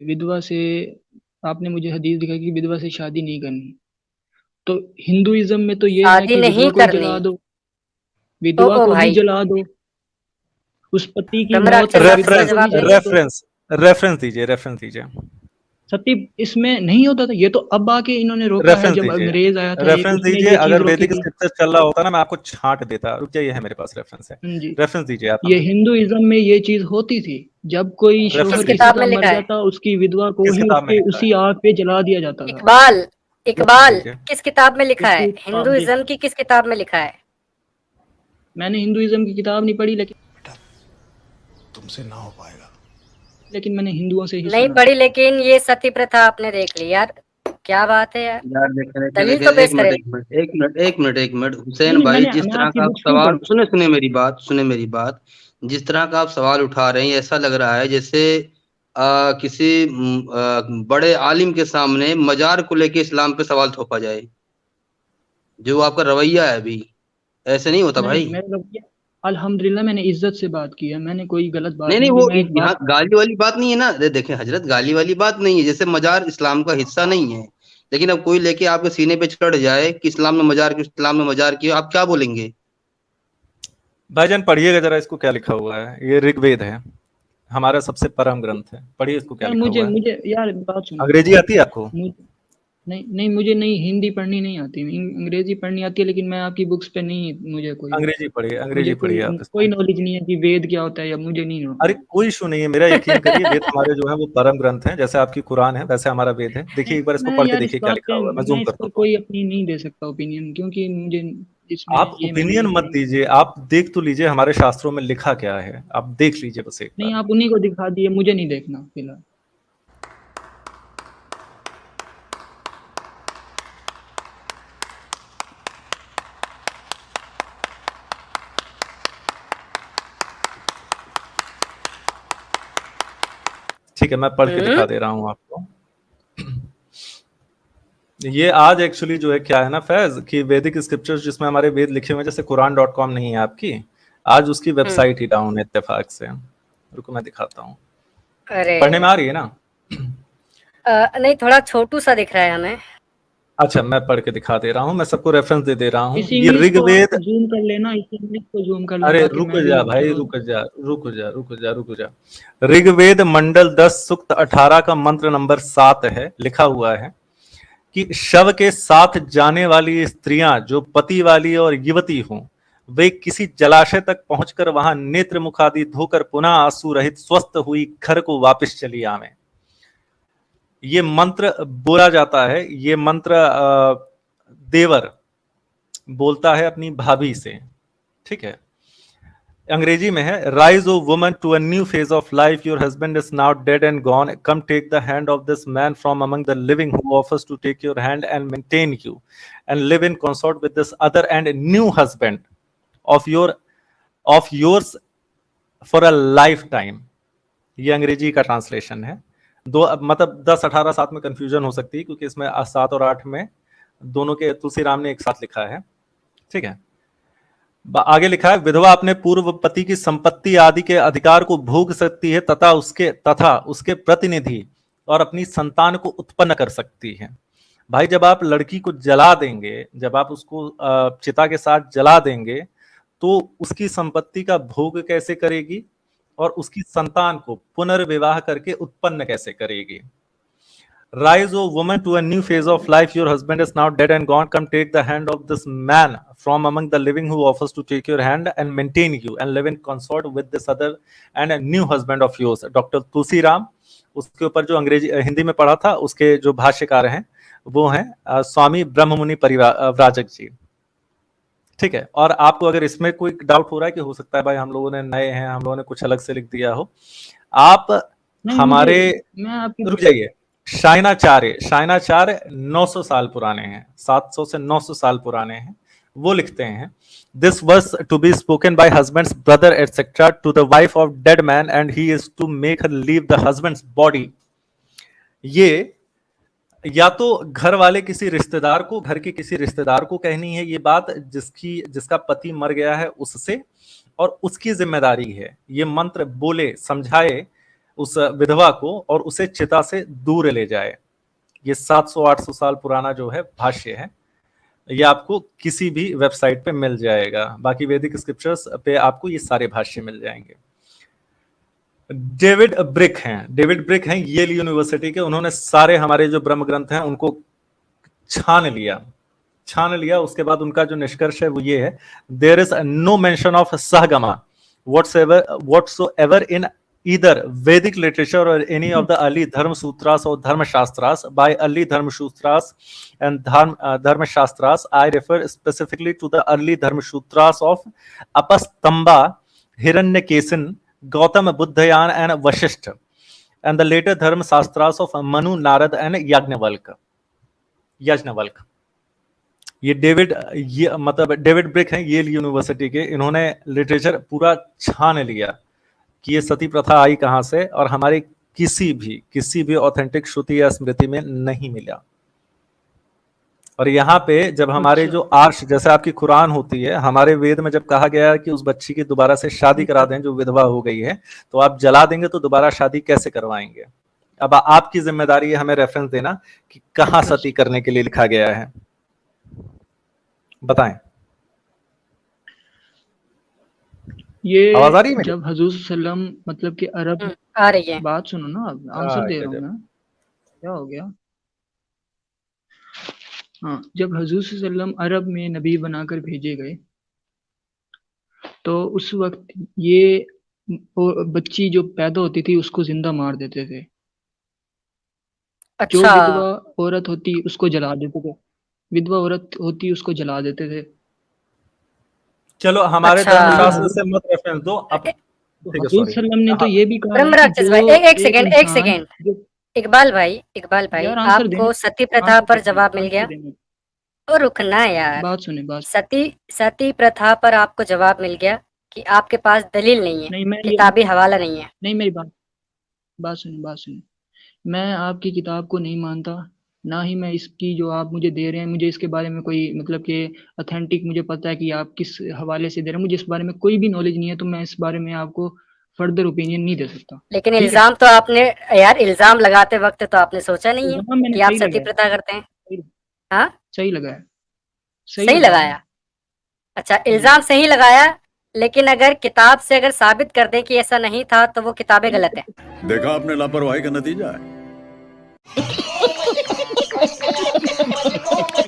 विधवा से, आपने मुझे हदीस दिखाई कि विधवा से शादी नहीं करनी। तो हिंदुइज्म में तो ये है शादी कि नहीं विधवा को ही करनी। जला दो, ओ विधवा ओ को ही भाई, जला दो। उस पति की ब्रह्म मौत राक्षस पर आप इसका विधवा रेफरेंस को ही जवाब जला देंगे? दो। रेफरेंस रेफरेंस दीजिए, रेफरेंस दीजिए। सती इसमें नहीं होता था, ये तो अब आके इन्होंने रोका है, रेफरेंस जब दीजिए, अंग्रेज आया था एक रेफरेंस उसने दीजिए। ये चीज अगर रोकी वैदिक थी। स्क्रिप्चर चल रहा होता ना, मैं आपको छांट देता। रुक जाइए, है मेरे पास रेफरेंस है। हाँ जी। रेफरेंस दीजिए आप ये हमें। हिंदुइज्म में ये चीज होती थी, जब कोई किस रेफरेंस शोहर दीजिए। किसी किताब का में मर लिखा है? जाता, उसकी विधवा को किस ही किताब में उसके लिखा है? उसी आग पे जला दिया जाता था। इकबाल, रेफरेंस इकबाल, दीजिए। किस किताब में लिखा है? किसकी किताब जी? हिंदुइज्म की किस किताब में लिखा है? मैंने हिंदुइज्म की किताब नहीं पढ़ी, लेकिन तुमसे ना हो पाएगा। मैंने हिंदुओं से ही नहीं सुना। पढ़ी, लेकिन ये सती प्रथा आपने देख ली यार। क्या बात है यार, यार देखे देखे दलील देखे, तो पेश एक मिनट करे। एक मिनट एक मिनट एक मिनट एक मिनट, नहीं हुसैन नहीं, भाई, जिस मैं तरह आपकी का आप बुक्स क्यों सवाल, पढ़ूं? सुने सुने मेरी बात, सुने मेरी बात। जिस तरह का आप सवाल उठा रहे हैं, ऐसा लग रहा है जैसे किसी बड़े आलिम के सामने मजार को लेके इस्लाम पे सवाल थोपा जाए। जो आपका रवैया है अभी, ऐसे नहीं होता नहीं, भाई। मेरा रवैया अल्हम्दुलिल्लाह, मैंने इज्जत से बात की है, मैंने कोई गलत बात नहीं नहीं, नहीं की, वो मैं एक यहाँ बात। गाली वाली बात नहीं है ना। देखें हजरत, गाली वाली बात नहीं है। जैसे मजार इस्लाम का हिस्सा नहीं है, लेकिन अब कोई लेके आपके सीने पे चढ़ जाए कि इस्लाम में मजार क्यों, इस्लाम में मजार क्यों, आप क्या बोलेंगे? भाईजान पढ़िएगा जरा इसको, क्या लिखा हुआ है। ये ऋग्वेद है, हमारा सबसे परम ग्रंथ है। पढ़िए इसको, क्या यार लिखा मुझे हुआ है। मुझे यार बात सुनो। अंग्रेजी आती है आपको? मुझे नहीं नहीं, मुझे नहीं हिंदी पढ़नी नहीं आती, अंग्रेजी पढ़नी आती है, लेकिन मैं आपकी बुक्स पे नहीं, मुझे कोई अंग्रेजी पढ़िए, मुझे अंग्रेजी कोई पढ़िए आप कोई इसको। नॉलेज नहीं है कि वेद क्या होता है, या मुझे नहीं अरे नो- कोई इशू नहीं है, मेरा यकीन करिए। वेद हमारे जो है वो परम ग्रंथ हैं। जैसे आपकी कुरान है वैसे हमारा वेद है। देखिए एक बार इसको मैं पढ़ के यार इस देखिए क्या बात लिखा पे, हुआ है। मैं जूम मैं इस कर पर देता हूँ। कोई अपनी नहीं दे सकता ओपिनियन, क्योंकि मुझे इसमें आप ये मैंने ओपिनियन नहीं मत पढ़ी। दीजिए, आप देख तो लीजिए हमारे शास्त्रों में लिखा क्या है। आप देख लीजिए बस एक नहीं, बार। आप उन्हीं को दिखा दिए, मुझे नहीं देखना फिलहाल। ठीक है, मैं पढ़ के हम्म। दिखा दे रहा हूँ आपको। ये आज एक्चुअली जो है क्या है ना फैज, कि वैदिक स्क्रिप्चर्स जिसमें हमारे वेद लिखे हुए हैं, जैसे कुरान.com नहीं है आपकी, आज उसकी हम्म। वेबसाइट ही डाउन है इत्तेफाक से। रुको मैं दिखाता हूँ। अरे, पढ़ने में आ रही है ना? नहीं, थोड़ा छोटू सा दिख रहा है हमें। अच्छा, मैं पढ़ के दिखा दे रहा हूँ, मैं सबको रेफरेंस दे दे रहा हूँ। इस ये इंग्लिश को आप ऋग्वेद। जूम कर लेना, इस इंग्लिश को जूम कर लो, अरे ताकि रुक मैं भी जा भाई, थोड़ा। रुक जा रुक जा रुक जा रुक जा। ऋग्वेद मंडल 10 सूक्त 18 का मंत्र नंबर 7 है। लिखा हुआ है कि शव के साथ जाने वाली स्त्रियां जो पति वाली और युवती हों, वे किसी जलाशय तक पहुंचकर वहां नेत्र मुख आदि धोकर पुनः आंसू रहित स्वस्थ हुई घर को वापस चली आवें। ये मंत्र बोला जाता है। ये मंत्र देवर बोलता है अपनी भाभी से। ठीक है, अंग्रेजी में है। Rise O woman to a new phase of life, your husband is now dead and gone, come take the hand of this man from among the living who offers to take your hand and maintain you and live in consort with this other and new husband of yours for a lifetime. ये अंग्रेजी का translation है। दो मतलब 10 18 साथ में confusion हो सकती है, क्योंकि इसमें 7 और 8 में दोनों के तुलसी राम ने एक साथ लिखा है। ठीक है, आगे लिखा है, विधवा अपने पूर्व पति की संपत्ति आदि के अधिकार को भोग सकती है तथा उसके प्रतिनिधि और अपनी संतान को उत्पन्न कर सकती है। भाई जब आप लड़की को जला देंगे, जब आप उसको चिता के साथ जला देंगे, तो उसकी संपत्ति का भोग कैसे करेगी और उसकी संतान को पुनर्विवाह करके उत्पन्न कैसे करेगी। Rise, O woman, to a new phase of life. Your husband is now dead and gone. Come take the hand of this man from among the living who offers to take your hand and maintain you and live in consort with this other and a new husband of yours. Doctor Tulsi Ram, उसके ऊपर जो अंग्रेजी हिंदी में पढ़ा था, उसके जो भाष्यकार हैं वो हैं स्वामी ब्रह्ममुनि परिव्राजक जी। ठीक है, और आपको अगर इसमें कोई डाउट हो रहा है कि हो सकता है भाई हम लोगों ने नए हैं, हम लोगों ने कुछ अलग से लिख दिया हो, आप नहीं मुझे, हमारे, मैं आपकी रुक जाइए, शायनाचार्य 900 साल पुराने हैं, 700 से 900 साल पुराने हैं। वो लिखते हैं, this verse to be spoken by husband's brother etcetera to the wife of dead man and he is to make her leave the husband's body. ये या तो घर वाले किसी रिश्तेदार को, घर के किसी रिश्तेदार को कहनी है ये बात, जिसका पति मर गया है उससे, और उसकी जिम्मेदारी है ये मंत्र बोले समझाए उस विधवा को और उसे चिता से दूर ले जाए। ये 700-800 साल पुराना जो है भाष्य है, ये आपको किसी भी वेबसाइट पे मिल जाएगा। बाकी वैदिक स्क्रिप्चर्स पे आपको ये सारे भाष्य मिल जाएंगे। डेविड ब्रिक हैं येल यूनिवर्सिटी के। उन्होंने सारे हमारे जो ब्रह्म ग्रंथ हैं उनको छान लिया। उसके बाद उनका जो निष्कर्ष है वो ये है, there is no mention of सहगमा whatsoever in either Vedic literature or any of the early Dharma Sutras or Dharma Shastras. By early Dharma Sutras and Dharma Shastras, I refer specifically to the early Dharma Sutras of Apastamba, Hiranyakesan, Gautam Buddhayan and Vashishta, and the later Dharma Shastras of Manu, Narad and Yajnavalkya। ये David brick हैं L university के। इन्होंने literature पूरा छान लिया कि ये सती प्रथा आई कहां से, और हमारे किसी भी ऑथेंटिक श्रुति या स्मृति में नहीं मिला। और यहाँ पे जब हमारे जो आर्ष, जैसे आपकी कुरान होती है, हमारे वेद में जब कहा गया कि उस बच्ची की दोबारा से शादी करा दें जो विधवा हो गई है, तो आप जला देंगे तो दोबारा शादी कैसे करवाएंगे? अब आपकी जिम्मेदारी है हमें रेफरेंस देना कि कहाँ सती करने के लिए लिखा गया है, बताएं। ये आवाज आ रही है? जब हजूर सल्लम मतलब कि अरब, आ रही है। बात सुनो ना, आंसर दे रहा हूँ मैं, क्या हो गया? हाँ, जब हजूर सल्लम अरब में नबी बनाकर भेजे गए तो उस वक्त ये बच्ची जो पैदा होती थी उसको जिंदा मार देते थे। जो अच्छा, विधवा औरत होती उसको जला देते थे, विधवा औरत होती उसको जला देते थे। चलो हमारे अच्छा। धर्मशास्त्र से मत रेफरेंस दो अब। ठीक है, हजूर sorry। सल्लम ने तो ये भी कहा है ब्रह्म कि राक्षस जो भाई, एक सेकंड इंसान जो- इकबाल भाई यार आंसर आपको देने, सती प्रथा आंसर पर देने, जवाब मिल आंसर गया। देने। तो रुकना यार, बात सुने, बात सती प्रथा पर आपको जवाब मिल गया कि आपके पास दलील नहीं है, नहीं, मैं ये किताबी हवाला नहीं है। नहीं, मेरी बात सुने। मैं आपकी किताब को नहीं मानता, ना ही मैं इसकी जो आप मुझे दे रहे हैं, मुझे इसके बारे में कोई मतलब कि ऑथेंटिक मुझे पता है कि आप किस हवाले से दे रहे हैं, मुझे इस बारे में कोई भी नॉलेज नहीं है, तो मैं इस बारे में आपको फर्दर ओपिनियन नहीं दे सकता। लेकिन ठीक है? इल्जाम तो आपने, यार इल्जाम लगाते वक्त तो आपने सोचा नहीं है इल्जाम मैंने कि आप सही सती लगाया, प्रथा करते हैं। हाँ, सही लगाया, सही लगाया। अच्छा, इल्जाम सही लगाया, लेकिन अगर किताब से अगर साबित कर दें कि ऐसा नहीं था तो वो किताबें गलत है। देखा आपने लापरवाही का नतीजा है।